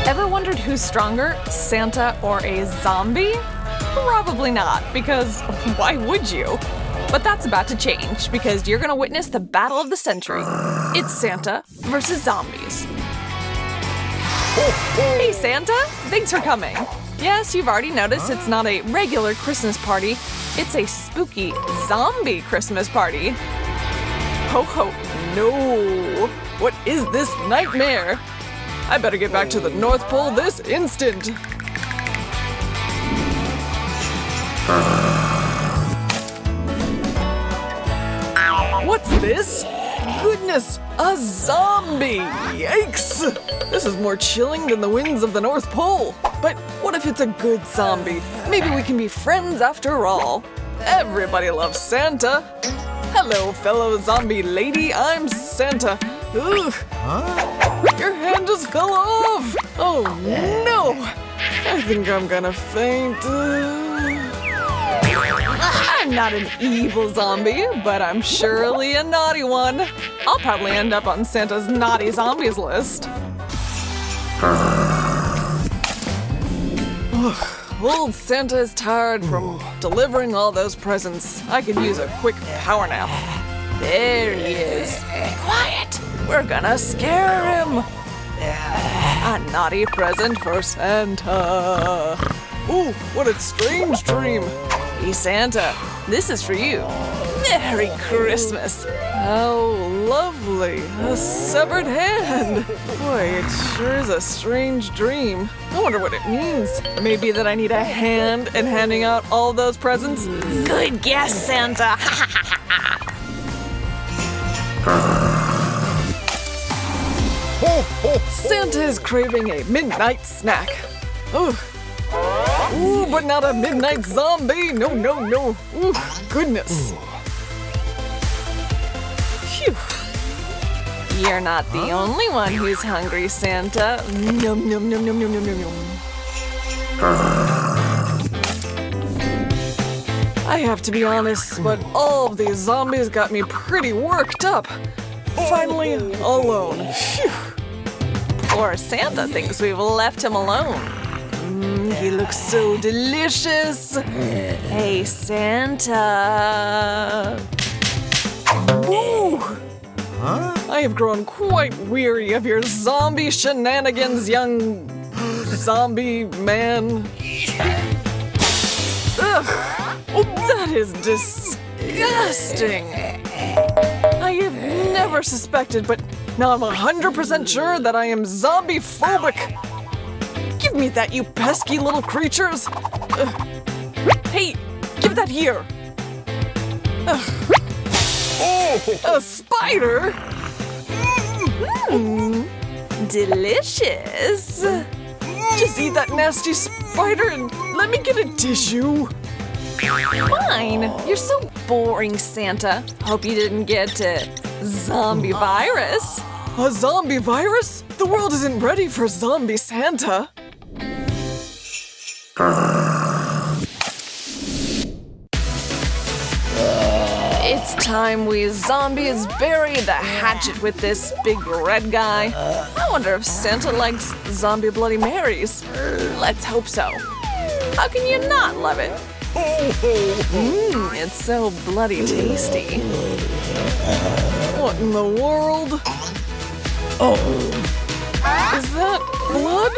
Ever wondered who's stronger, Santa or a zombie? Probably not, because why would you? But that's about to change, because you're gonna witness the battle of the century. It's Santa versus zombies. Hey Santa, thanks for coming. Yes, you've already noticed it's not a regular Christmas party, it's a spooky zombie Christmas party. Ho ho, no! What is this nightmare? I better get back to the North Pole this instant! What's this? Goodness, a zombie! Yikes! This is more chilling than the winds of the North Pole. But what if it's a good zombie? Maybe we can be friends after all. Everybody loves Santa. Hello, fellow zombie lady, I'm Santa. Ugh. Your hand just fell off! Oh no! I think I'm gonna faint. I'm not an evil zombie, but I'm surely a naughty one. I'll probably end up on Santa's naughty zombies list. Old Santa is tired from delivering all those presents. I could use a quick power nap. There he is. Be quiet. We're gonna scare him. A naughty present for Santa. Ooh, what a strange dream. Hey Santa, this is for you. Merry Christmas. How lovely. A severed hand. Boy, it sure is a strange dream. I wonder what it means. Maybe that I need a hand in handing out all those presents? Good guess, Santa. Santa is craving a midnight snack. Ooh, but not a midnight zombie. No, no, no. Ooh, goodness. Phew. You're not the only one who's hungry, Santa. Yum, yum, yum, yum, yum, yum, yum, yum. I have to be honest, but all of these zombies got me pretty worked up. Finally, alone. Phew. Poor Santa thinks we've left him alone. He looks so delicious. Hey, Santa. Ooh. I have grown quite weary of your zombie shenanigans, young zombie man. Ugh. That is disgusting. I have never suspected, but now I'm 100% sure that I am zombie-phobic. Give me that, you pesky little creatures! Hey, give that here! A spider? Delicious! Just eat that nasty spider and let me get a tissue! Fine! You're so boring, Santa. Hope you didn't get a zombie virus. A zombie virus? The world isn't ready for zombie Santa. It's time we zombies bury the hatchet with this big red guy. I wonder if Santa likes zombie Bloody Marys. Let's hope so. How can you not love it? It's so bloody tasty. What in the world? Is that blood?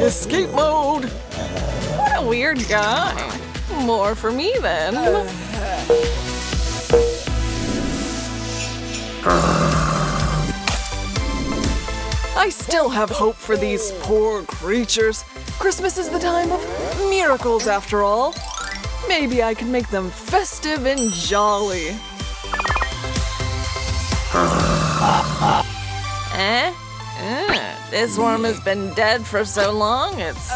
Escape mode. What a weird guy. More for me then. I still have hope for these poor creatures. Christmas is the time of miracles after all. Maybe I can make them festive and jolly. This worm has been dead for so long, it's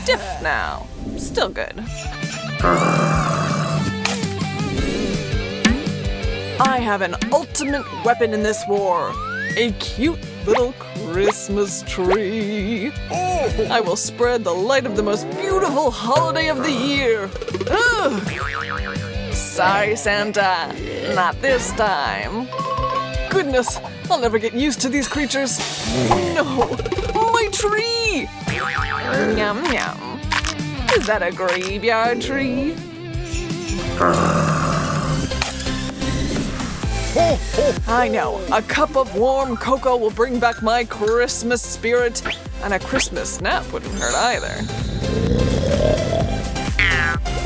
stiff now. Still good. I have an ultimate weapon in this war. A cute little Christmas tree. I will spread the light of the most beautiful holiday of the year. Ugh. Sorry, Santa. Not this time. Goodness, I'll never get used to these creatures. No, my tree! Yum, yum. Is that a graveyard tree? I know, a cup of warm cocoa will bring back my Christmas spirit, and a Christmas nap wouldn't hurt either.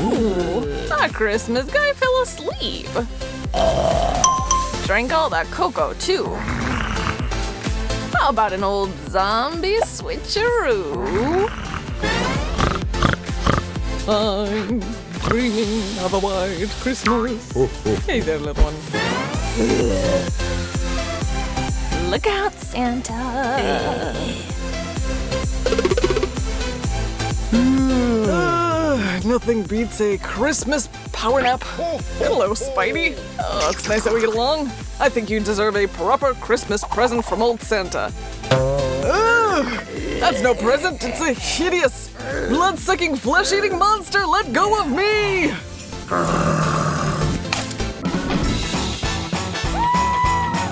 Ooh, a Christmas guy fell asleep. Drank all that cocoa, too. How about an old zombie switcheroo? I'm dreaming of a white Christmas. Hey there, little one. Look out, Santa. Nothing beats a Christmas power nap. Hello, Spidey. Oh, it's nice that we get along. I think you deserve a proper Christmas present from old Santa. That's no present. It's a hideous, blood-sucking, flesh-eating monster. Let go of me!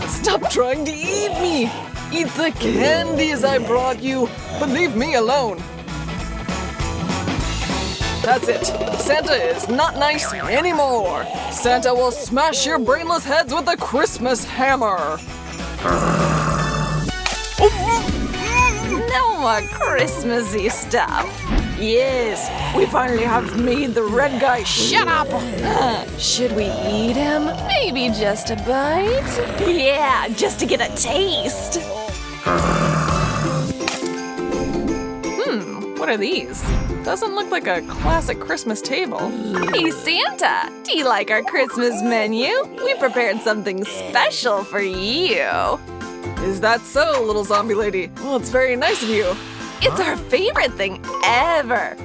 Stop trying to eat me! Eat the candies I brought you, but leave me alone. That's it. Santa is not nice anymore. Santa will smash your brainless heads with a Christmas hammer. No more Christmassy stuff. Yes, we finally have made the red guy shut up. Should we eat him? Maybe just a bite? Yeah, just to get a taste. What are these? Doesn't look like a classic Christmas table. Hey, Santa, do you like our Christmas menu? We prepared something special for you. Is that so, little zombie lady? Well, it's very nice of you. It's our favorite thing ever.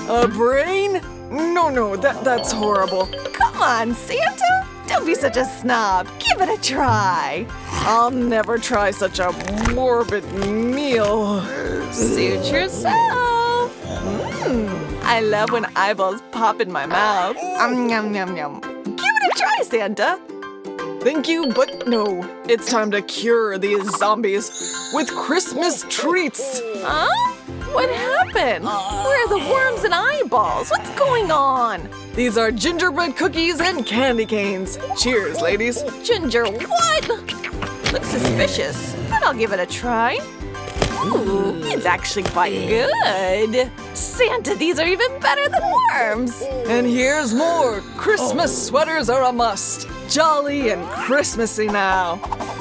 A brain? No, that's horrible. Come on, Santa. Don't be such a snob. Give it a try. I'll never try such a morbid meal. Suit yourself. I love when eyeballs pop in my mouth. Yum, yum, yum. Give it a try, Santa. Thank you, but no. It's time to cure these zombies with Christmas treats. Huh? What happened? Where are the worms and eyeballs? What's going on? These are gingerbread cookies and candy canes. Cheers, ladies. Ginger what? Looks suspicious, but I'll give it a try. Ooh, it's actually quite good. Santa, these are even better than worms. And here's more. Christmas sweaters are a must. Jolly and Christmassy now.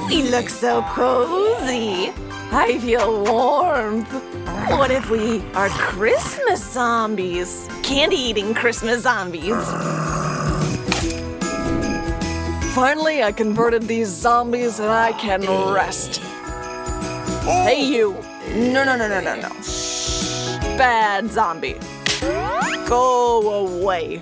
We look so cozy. I feel warmth. What if we are Christmas zombies? Candy-eating Christmas zombies. Finally, I converted these zombies and I can rest. Hey, you. No. Bad zombie. Go away.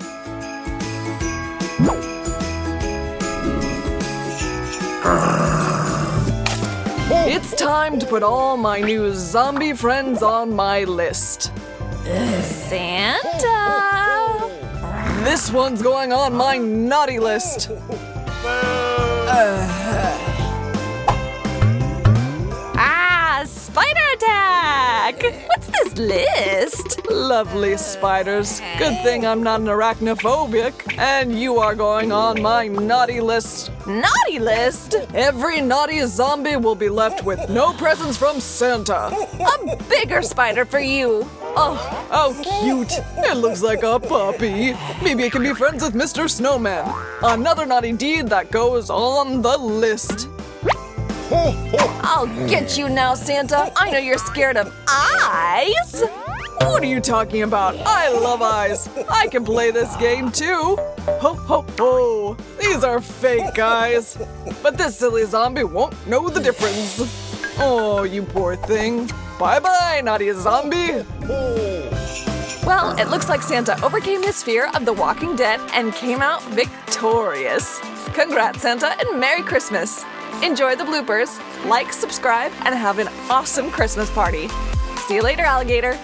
It's time to put all my new zombie friends on my list. Santa! This one's going on my naughty list. Spider attack! What's this list? Lovely spiders. Good thing I'm not an arachnophobic. And you are going on my naughty list. Naughty list? Every naughty zombie will be left with no presents from Santa. A bigger spider for you. Oh, how cute. It looks like a puppy. Maybe it can be friends with Mr. Snowman. Another naughty deed that goes on the list. I'll get you now, Santa. I know you're scared of eyes. What are you talking about? I love eyes. I can play this game too. Ho, ho, ho. These are fake guys. But this silly zombie won't know the difference. Oh, you poor thing. Bye-bye, naughty zombie. Well, it looks like Santa overcame his fear of the Walking Dead and came out victorious. Congrats, Santa, and Merry Christmas. Enjoy the bloopers, like, subscribe, and have an awesome Christmas party. See you later, alligator.